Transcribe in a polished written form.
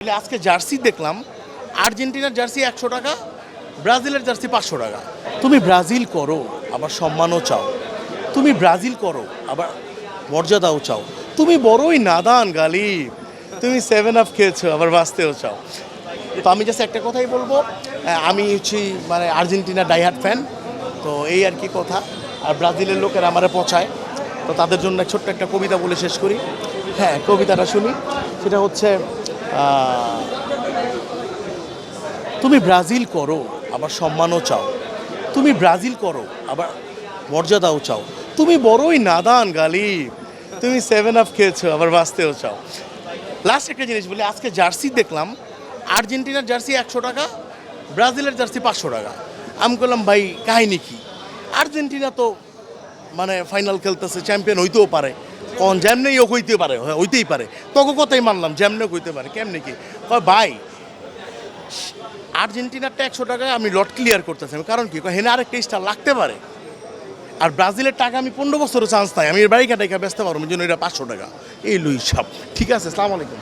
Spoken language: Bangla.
আজকে জার্সি দেখলাম, আর্জেন্টিনার জার্সি 100 টাকা, ব্রাজিলের জার্সি 500 টাকা। তুমি ব্রাজিল করো আবার সম্মানও চাও, তুমি ব্রাজিল করো আবার মর্যাদাও চাও। তুমি বড়ই নাদান গালিব, তুমি 7 আপ খেয়েছো আবার বাঁচতেও চাও। তো আমি জাস্ট একটা কথাই বলবো, আমি হচ্ছি মানে আর্জেন্টিনার ডাইহার্ট ফ্যান। তো এই আর কি কথা। আর ব্রাজিলের লোকেরা আমারে পচায়, তো তাদের জন্য ছোট্ট একটা কবিতা বলে শেষ করি। হ্যাঁ, কবিতাটা শুনি। সেটা হচ্ছে তুমি ব্রাজিল করো আবার সম্মানও চাও, তুমি ব্রাজিল করো আবার মর্যাদাও চাও। তুমি বড়ই নাদান গালিব, তুমি 7 আপ খেয়েছো আবার বাঁচতেও চাও। লাস্ট একটা জিনিস বলি, আজকে জার্সি দেখলাম, আর্জেন্টিনার জার্সি 100 টাকা, ব্রাজিলের জার্সি 500 টাকা। আমি বললাম ভাই কাহিনি কি? আর্জেন্টিনা তো মানে ফাইনাল খেলতেছে, চ্যাম্পিয়ন হইতেও পারে, কোন যেমনেই ও হইতে পারে, হইতেই পারে। তোকে কথাই মানলাম, যেমনে হইতে পারে, কেমনে কি ভাই। আর্জেন্টিনারটা 100 টাকায় আমি লট ক্লিয়ার করতেছি, কারণ কি হেনে আরেকটা স্টার লাগতে পারে। আর ব্রাজিলের টাকা আমি 15 বছরও চান্স পাই, আমি এর বাড়ি কাটাইকা বেচতে পারবো, জন্য এটা 500 টাকা। এই লুই সাপ। ঠিক আছে, আসসালামু আলাইকুম।